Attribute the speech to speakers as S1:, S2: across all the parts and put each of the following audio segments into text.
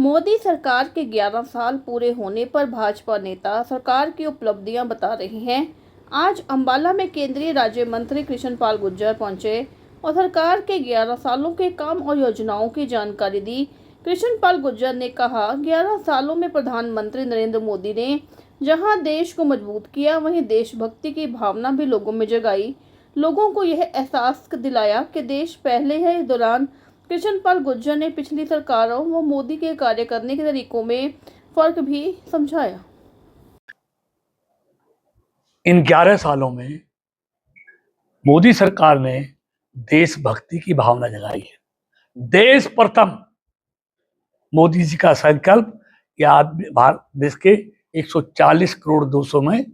S1: मोदी सरकार के 11 साल पूरे होने पर भाजपा नेता सरकार की उपलब्धियां बता रहे हैं। आज अंबाला में केंद्रीय राज्य मंत्री कृष्ण पाल गुर्जर पहुंचे और सरकार के 11 सालों के काम और योजनाओं की जानकारी दी। कृष्ण पाल गुर्जर ने कहा, 11 सालों में प्रधानमंत्री नरेंद्र मोदी ने जहां देश को मजबूत किया, वहीं देशभक्ति की भावना भी लोगों में जगाई। लोगों को यह एहसास दिलाया कि देश पहले है। इस दौरान कृष्ण पाल गुर्जर ने पिछली सरकारों व मोदी के कार्य करने के तरीकों में फर्क भी समझाया।
S2: इन 11 सालों में मोदी सरकार ने देशभक्ति की भावना जगाई है। देश प्रथम मोदी जी का संकल्प या भारत देश के 140 करोड़ 200 में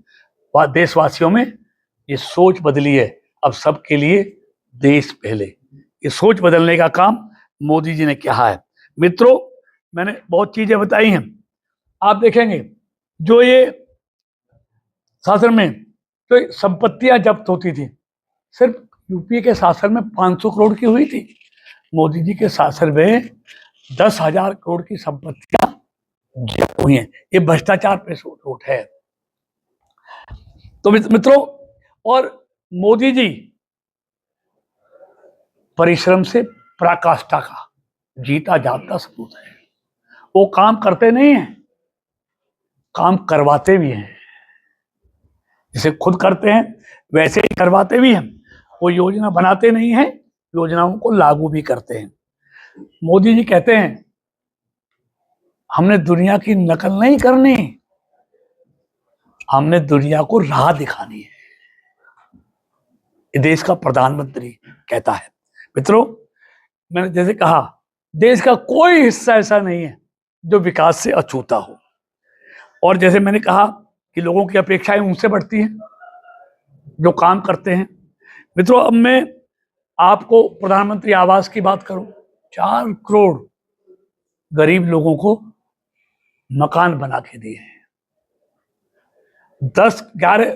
S2: देशवासियों में ये सोच बदली है। अब सबके लिए देश पहले, ये सोच बदलने का काम मोदी जी ने किया है। मित्रों, मैंने बहुत चीजें बताई हैं। आप देखेंगे जो ये शासन में तो संपत्तियां जब्त होती थी, सिर्फ यूपी के शासन में 500 करोड़ की हुई थी। मोदी जी के शासन में 10,000 करोड़ की संपत्तियां जब्त हुई हैं। ये भ्रष्टाचार पे नोट है। तो मित्रों, और मोदी जी परिश्रम से पराकाष्ठा का जीता जागता सबूत है। वो काम करते नहीं हैं, काम करवाते भी हैं। जिसे खुद करते हैं वैसे ही करवाते भी हैं। वो योजना बनाते नहीं हैं, योजनाओं को लागू भी करते हैं। मोदी जी कहते हैं, हमने दुनिया की नकल नहीं करनी, हमने दुनिया को राह दिखानी है। ये देश का प्रधानमंत्री कहता है। मित्रों, मैंने जैसे कहा, देश का कोई हिस्सा ऐसा नहीं है जो विकास से अछूता हो। और जैसे मैंने कहा कि लोगों की अपेक्षाएं उनसे बढ़ती हैं जो काम करते हैं। मित्रों, अब मैं आपको प्रधानमंत्री आवास की बात करूं। 4 करोड़ गरीब लोगों को मकान बना के दिए हैं।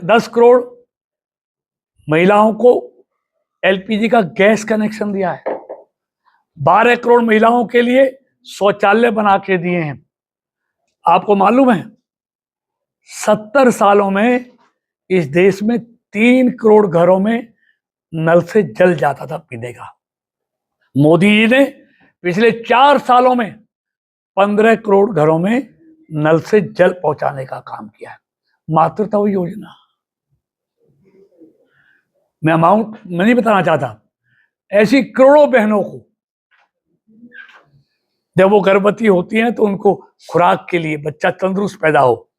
S2: 10 करोड़ महिलाओं को एलपीजी का गैस कनेक्शन दिया है। 12 करोड़ महिलाओं के लिए शौचालय बना के दिए हैं। आपको मालूम है, 70 सालों में इस देश में 3 करोड़ घरों में नल से जल जाता था पीने का। मोदी जी ने पिछले 4 सालों में 15 करोड़ घरों में नल से जल पहुंचाने का काम किया है। मातृत्व योजना, मैं अमाउंट नहीं बताना चाहता, ऐसी करोड़ों बहनों को जब वो गर्भवती होती हैं तो उनको खुराक के लिए, बच्चा तंदुरुस्त पैदा हो,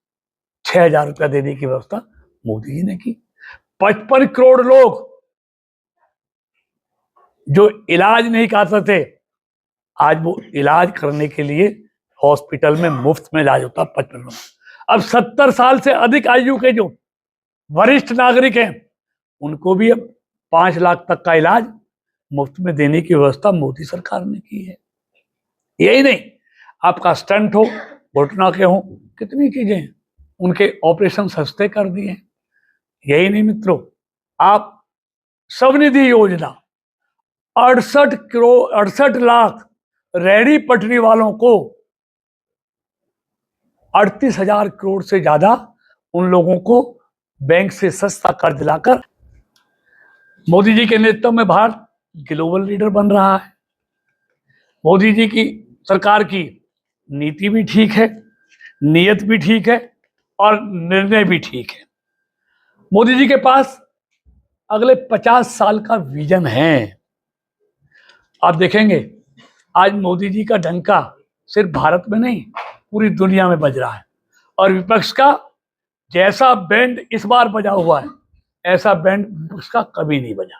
S2: 6,000 रुपया देने की व्यवस्था मोदी जी ने की। 55 करोड़ लोग जो इलाज नहीं करते थे, आज वो इलाज करने के लिए हॉस्पिटल में मुफ्त में इलाज होता 55 लोग। अब 70 साल से अधिक आयु के जो वरिष्ठ नागरिक हैं, उनको भी अब 5 लाख तक का इलाज मुफ्त में देने की व्यवस्था मोदी सरकार ने की है। यही नहीं, आपका स्टंट हो, घुटना के हो, कितनी चीजें हैं, उनके ऑपरेशन सस्ते कर दिए। यही नहीं मित्रों, आप स्वनिधि योजना 68 लाख रेहड़ी पटरी वालों को 38,000 करोड़ से ज्यादा उन लोगों को बैंक से सस्ता कर्ज दिलाकर मोदी जी के नेतृत्व में भारत ग्लोबल लीडर बन रहा है। मोदी जी की सरकार की नीति भी ठीक है, नीयत भी ठीक है और निर्णय भी ठीक है। मोदी जी के पास अगले 50 साल का विजन है। आप देखेंगे, आज मोदी जी का डंका सिर्फ भारत में नहीं, पूरी दुनिया में बज रहा है। और विपक्ष का जैसा बैंड इस बार बजा हुआ है, ऐसा बैंड विपक्ष का कभी नहीं बजा।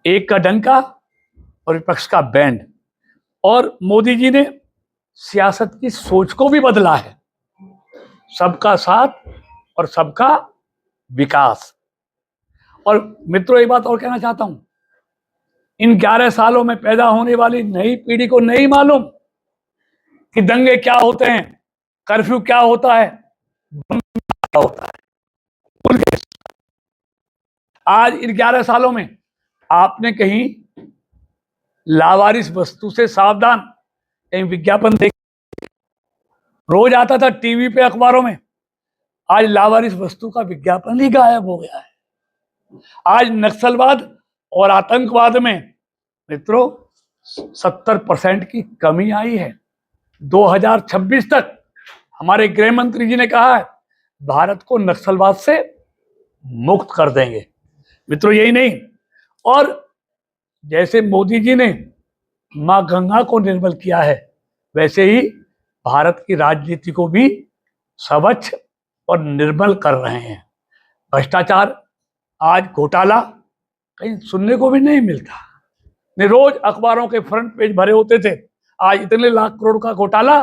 S2: एक का डंका और विपक्ष का बैंड। और मोदी जी ने सियासत की सोच को भी बदला है। सबका साथ और सबका विकास। और मित्रों, एक बात और कहना चाहता हूं, इन 11 सालों में पैदा होने वाली नई पीढ़ी को नहीं मालूम कि दंगे क्या होते हैं, कर्फ्यू क्या होता है, बम क्या होता है। आज इन 11 सालों में आपने कहीं लावारिस वस्तु से सावधान कहीं विज्ञापन देख रोज आता था टीवी पे, अखबारों में, आज लावारिस वस्तु का विज्ञापन ही गायब हो गया है। आज नक्सलवाद और आतंकवाद में मित्रों 70% की कमी आई है। 2026 तक हमारे गृह मंत्री जी ने कहा है भारत को नक्सलवाद से मुक्त कर देंगे। मित्रों यही नहीं, और जैसे मोदी जी ने मां गंगा को निर्मल किया है, वैसे ही भारत की राजनीति को भी स्वच्छ और निर्मल कर रहे हैं। भ्रष्टाचार, आज घोटाला कहीं सुनने को भी नहीं मिलता। नहीं, रोज अखबारों के फ्रंट पेज भरे होते थे, आज इतने लाख करोड़ का घोटाला,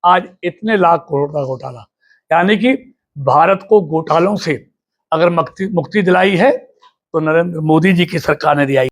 S2: आज इतने लाख करोड़ का घोटाला। यानी कि भारत को घोटालों से अगर मुक्ति दिलाई है तो नरेंद्र मोदी जी की सरकार ने दिलाई।